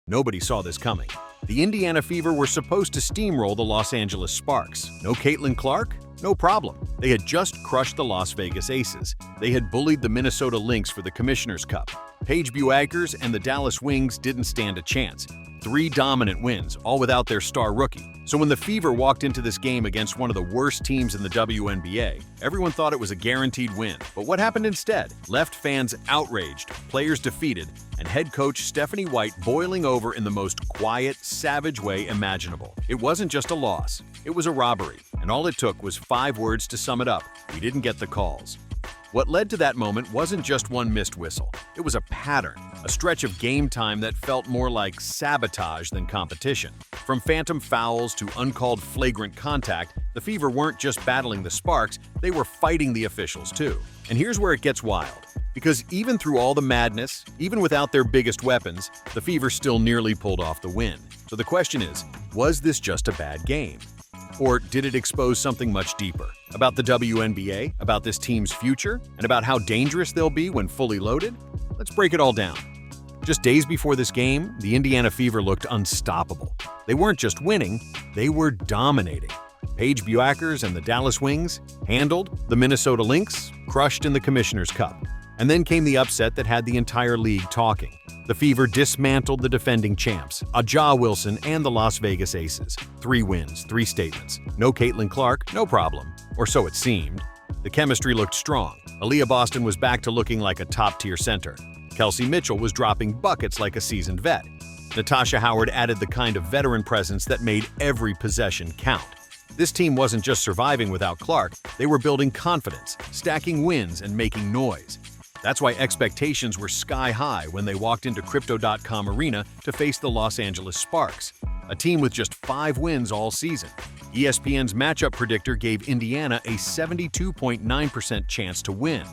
Nobody saw this coming. The Indiana Fever were supposed to steamroll the Los Angeles Sparks. No Caitlin Clark? No problem. They had just crushed the Las Vegas Aces. They had bullied the Minnesota Lynx for the Commissioner's Cup. Paige Bueckers and the Dallas Wings didn't stand a chance. 3 dominant wins, all without their star rookie. So when the Fever walked into this game against one of the worst teams in the WNBA, everyone thought it was a guaranteed win. But what happened instead? Left fans outraged, players defeated, and head coach Stephanie White boiling over in the most quiet, savage way imaginable. It wasn't just a loss, it was a robbery, and all it took was 5 words to sum it up. We didn't get the calls. What led to that moment wasn't just one missed whistle. It was a pattern, a stretch of game time that felt more like sabotage than competition. From phantom fouls to uncalled flagrant contact, the Fever weren't just battling the Sparks, they were fighting the officials too. And here's where it gets wild. Because even through all the madness, even without their biggest weapons, the Fever still nearly pulled off the win. So the question is, was this just a bad game? Or did it expose something much deeper? About the WNBA, about this team's future, and about how dangerous they'll be when fully loaded? Let's break it all down. Just days before this game, the Indiana Fever looked unstoppable. They weren't just winning, they were dominating. Paige Bueckers and the Dallas Wings handled the Minnesota Lynx, crushed in the Commissioner's Cup. And then came the upset that had the entire league talking. The Fever dismantled the defending champs, Aja Wilson and the Las Vegas Aces. 3 wins, 3 statements. No Caitlin Clark, no problem. Or so it seemed. The chemistry looked strong. Aaliyah Boston was back to looking like a top-tier center. Kelsey Mitchell was dropping buckets like a seasoned vet. Natasha Howard added the kind of veteran presence that made every possession count. This team wasn't just surviving without Clark, they were building confidence, stacking wins, and making noise. That's why expectations were sky-high when they walked into Crypto.com Arena to face the Los Angeles Sparks, a team with just 5 wins all season. ESPN's matchup predictor gave Indiana a 72.9% chance to win.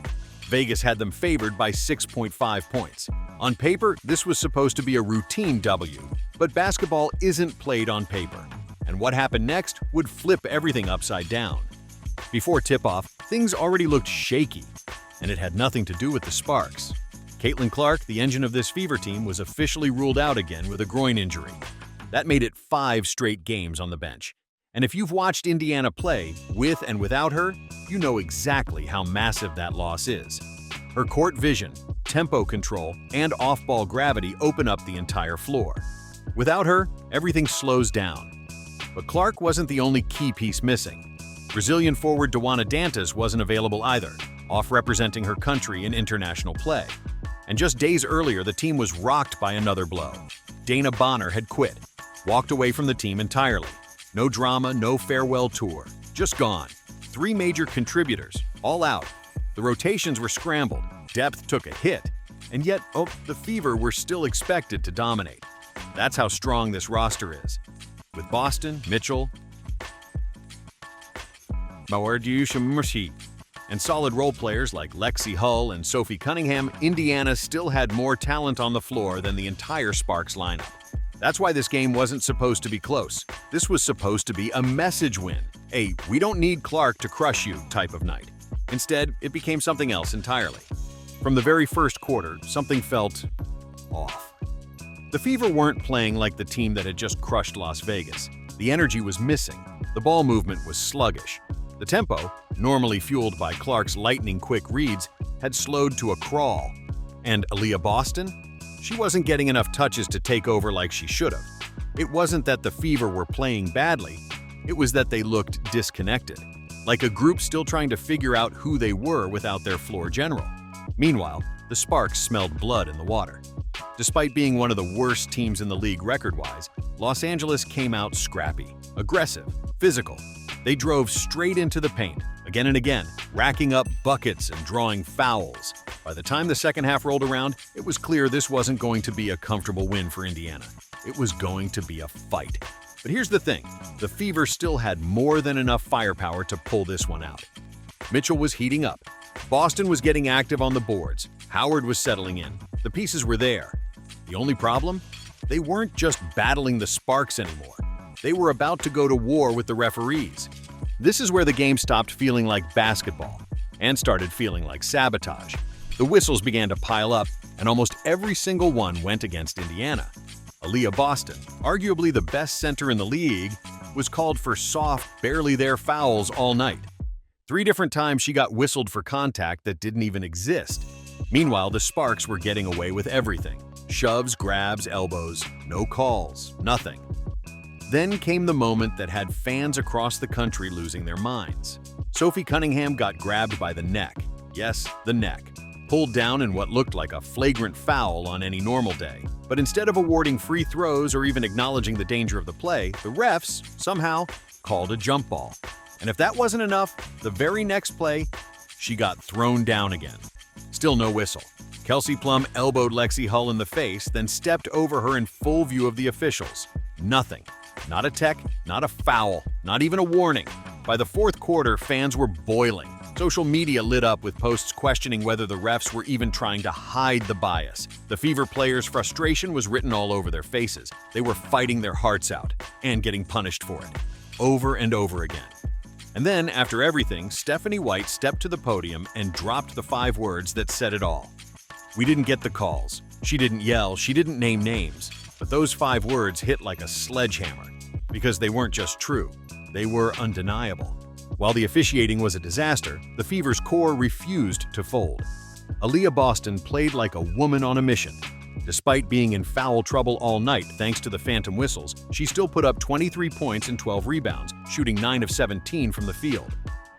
Vegas had them favored by 6.5 points. On paper, this was supposed to be a routine W, but basketball isn't played on paper. And what happened next would flip everything upside down. Before tip-off, things already looked shaky. And it had nothing to do with the Sparks. Caitlin Clark, the engine of this Fever team, was officially ruled out again with a groin injury. That made it 5 straight games on the bench. And if you've watched Indiana play, with and without her, you know exactly how massive that loss is. Her court vision, tempo control, and off-ball gravity open up the entire floor. Without her, everything slows down. But Clark wasn't the only key piece missing. Brazilian forward Dawana Dantas wasn't available either, off representing her country in international play. And just days earlier, the team was rocked by another blow. Dana Bonner had quit, walked away from the team entirely. No drama, no farewell tour, just gone. 3 major contributors, all out. The rotations were scrambled, depth took a hit, and yet, the Fever were still expected to dominate. That's how strong this roster is. With Boston, Mitchell, and solid role players like Lexi Hull and Sophie Cunningham, Indiana still had more talent on the floor than the entire Sparks lineup. That's why this game wasn't supposed to be close. This was supposed to be a message win, a "we don't need Clark to crush you" type of night. Instead, it became something else entirely. From the very first quarter, something felt off. The Fever weren't playing like the team that had just crushed Las Vegas. The energy was missing. The ball movement was sluggish. The tempo, normally fueled by Clark's lightning-quick reads, had slowed to a crawl. And Aaliyah Boston? She wasn't getting enough touches to take over like she should have. It wasn't that the Fever were playing badly, it was that they looked disconnected, like a group still trying to figure out who they were without their floor general. Meanwhile, the Sparks smelled blood in the water. Despite being one of the worst teams in the league record-wise, Los Angeles came out scrappy, aggressive, physical. They drove straight into the paint, again and again, racking up buckets and drawing fouls. By the time the second half rolled around, it was clear this wasn't going to be a comfortable win for Indiana. It was going to be a fight. But here's the thing, the Fever still had more than enough firepower to pull this one out. Mitchell was heating up. Boston was getting active on the boards. Howard was settling in. The pieces were there. The only problem? They weren't just battling the Sparks anymore. They were about to go to war with the referees. This is where the game stopped feeling like basketball and started feeling like sabotage. The whistles began to pile up, and almost every single one went against Indiana. Aaliyah Boston, arguably the best center in the league, was called for soft, barely there fouls all night. 3 different times she got whistled for contact that didn't even exist. Meanwhile, the Sparks were getting away with everything. Shoves, grabs, elbows, no calls, nothing. Then came the moment that had fans across the country losing their minds. Sophie Cunningham got grabbed by the neck. Yes, the neck. Pulled down in what looked like a flagrant foul on any normal day. But instead of awarding free throws or even acknowledging the danger of the play, the refs somehow called a jump ball. And if that wasn't enough, the very next play, she got thrown down again. Still no whistle. Kelsey Plum elbowed Lexi Hull in the face, then stepped over her in full view of the officials. Nothing. Not a tech, not a foul, not even a warning. By the fourth quarter, fans were boiling. Social media lit up with posts questioning whether the refs were even trying to hide the bias. The Fever players' frustration was written all over their faces. They were fighting their hearts out and getting punished for it, over and over again. And then, after everything, Stephanie White stepped to the podium and dropped the 5 words that said it all. We didn't get the calls. She didn't yell. She didn't name names. But those 5 words hit like a sledgehammer. Because they weren't just true. They were undeniable. While the officiating was a disaster, the Fever's core refused to fold. Aaliyah Boston played like a woman on a mission. Despite being in foul trouble all night thanks to the phantom whistles, she still put up 23 points and 12 rebounds, shooting 9 of 17 from the field.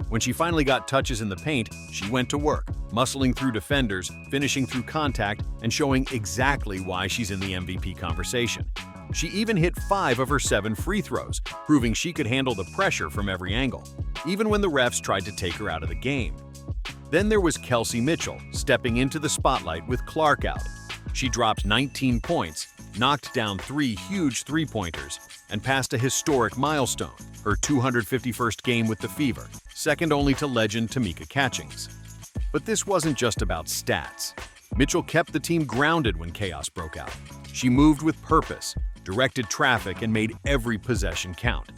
When she finally got touches in the paint, she went to work, muscling through defenders, finishing through contact, and showing exactly why she's in the MVP conversation. She even hit 5 of her 7 free throws, proving she could handle the pressure from every angle, even when the refs tried to take her out of the game. Then there was Kelsey Mitchell, stepping into the spotlight with Clark out. She dropped 19 points, knocked down 3 huge three-pointers, and passed a historic milestone, her 251st game with the Fever, second only to legend Tamika Catchings. But this wasn't just about stats. Mitchell kept the team grounded when chaos broke out. She moved with purpose, directed traffic, and made every possession count.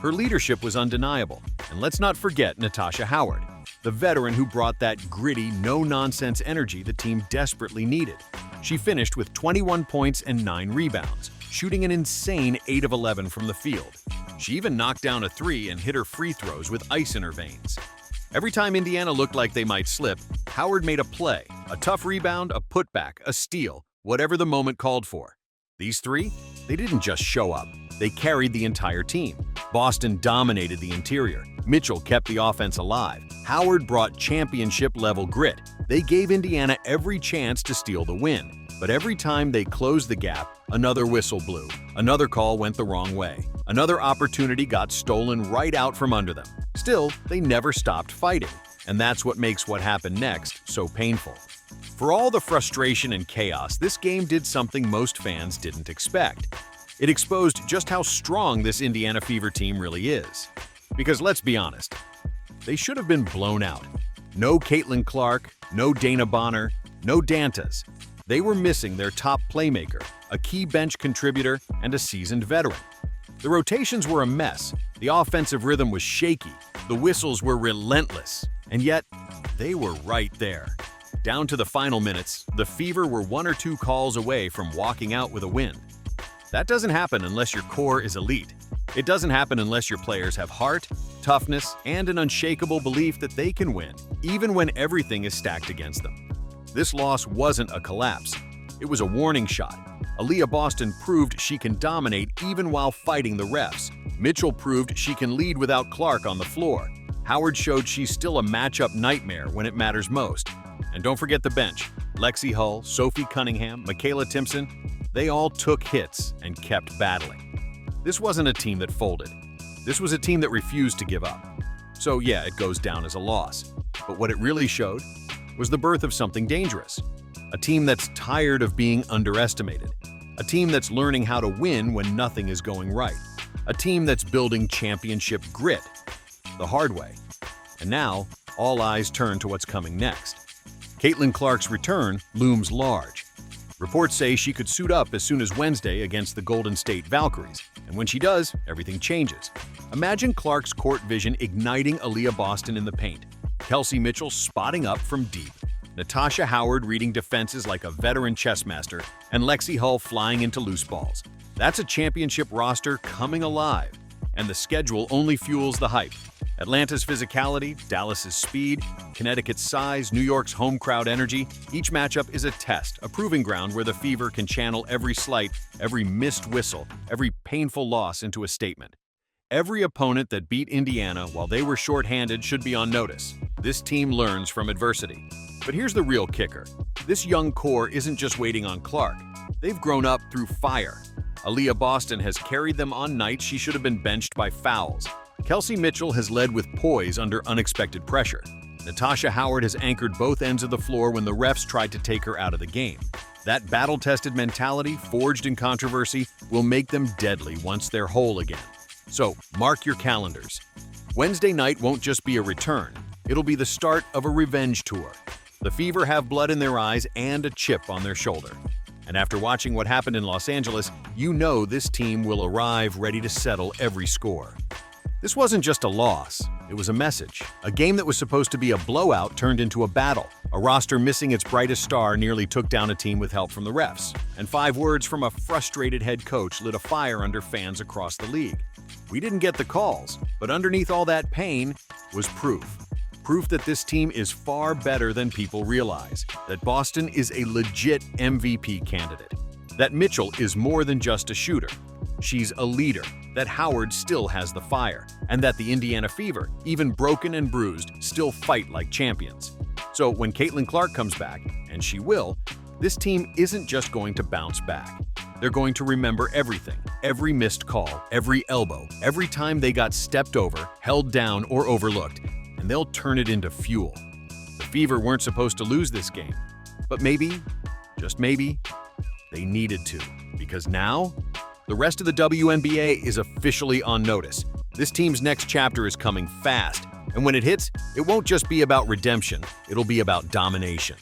Her leadership was undeniable, and let's not forget Natasha Howard, the veteran who brought that gritty, no-nonsense energy the team desperately needed. She finished with 21 points and 9 rebounds, shooting an insane 8 of 11 from the field. She even knocked down a 3 and hit her free throws with ice in her veins. Every time Indiana looked like they might slip, Howard made a play, a tough rebound, a putback, a steal, whatever the moment called for. These 3, they didn't just show up. They carried the entire team. Boston dominated the interior. Mitchell kept the offense alive. Howard brought championship-level grit. They gave Indiana every chance to steal the win. But every time they closed the gap, another whistle blew. Another call went the wrong way. Another opportunity got stolen right out from under them. Still, they never stopped fighting. And that's what makes what happened next so painful. For all the frustration and chaos, this game did something most fans didn't expect. It exposed just how strong this Indiana Fever team really is. Because let's be honest, they should have been blown out. No Caitlin Clark, no Dana Bonner, no Dantas. They were missing their top playmaker, a key bench contributor, and a seasoned veteran. The rotations were a mess, the offensive rhythm was shaky, the whistles were relentless, and yet they were right there. Down to the final minutes, the Fever were 1 or 2 calls away from walking out with a win. That doesn't happen unless your core is elite. It doesn't happen unless your players have heart, toughness, and an unshakable belief that they can win, even when everything is stacked against them. This loss wasn't a collapse. It was a warning shot. Aaliyah Boston proved she can dominate even while fighting the refs. Mitchell proved she can lead without Clark on the floor. Howard showed she's still a matchup nightmare when it matters most. And don't forget the bench. Lexi Hull, Sophie Cunningham, Michaela Timpson, they all took hits and kept battling. This wasn't a team that folded. This was a team that refused to give up. So yeah, it goes down as a loss. But what it really showed was the birth of something dangerous. A team that's tired of being underestimated. A team that's learning how to win when nothing is going right. A team that's building championship grit the hard way. And now, all eyes turn to what's coming next. Caitlin Clark's return looms large. Reports say she could suit up as soon as Wednesday against the Golden State Valkyries, and when she does, everything changes. Imagine Clark's court vision igniting Aaliyah Boston in the paint, Kelsey Mitchell spotting up from deep, Natasha Howard reading defenses like a veteran chess master, and Lexi Hull flying into loose balls. That's a championship roster coming alive, and the schedule only fuels the hype. Atlanta's physicality, Dallas's speed, Connecticut's size, New York's home crowd energy, each matchup is a test, a proving ground where the Fever can channel every slight, every missed whistle, every painful loss into a statement. Every opponent that beat Indiana while they were shorthanded should be on notice. This team learns from adversity. But here's the real kicker. This young core isn't just waiting on Clark. They've grown up through fire. Aaliyah Boston has carried them on nights she should have been benched by fouls. Kelsey Mitchell has led with poise under unexpected pressure. Natasha Howard has anchored both ends of the floor when the refs tried to take her out of the game. That battle-tested mentality, forged in controversy, will make them deadly once they're whole again. So, mark your calendars. Wednesday night won't just be a return. It'll be the start of a revenge tour. The Fever have blood in their eyes and a chip on their shoulder. And after watching what happened in Los Angeles, you know this team will arrive ready to settle every score. This wasn't just a loss, it was a message. A game that was supposed to be a blowout turned into a battle. A roster missing its brightest star nearly took down a team with help from the refs. And 5 words from a frustrated head coach lit a fire under fans across the league. We didn't get the calls, but underneath all that pain was proof. Proof that this team is far better than people realize, that Boston is a legit MVP candidate, that Mitchell is more than just a shooter. She's a leader, that Howard still has the fire, and that the Indiana Fever, even broken and bruised, still fight like champions. So when Caitlin Clark comes back, and she will, this team isn't just going to bounce back. They're going to remember everything, every missed call, every elbow, every time they got stepped over, held down, or overlooked, and they'll turn it into fuel. The Fever weren't supposed to lose this game, but maybe, just maybe, they needed to, because now, the rest of the WNBA is officially on notice. This team's next chapter is coming fast, and when it hits, it won't just be about redemption, it'll be about domination.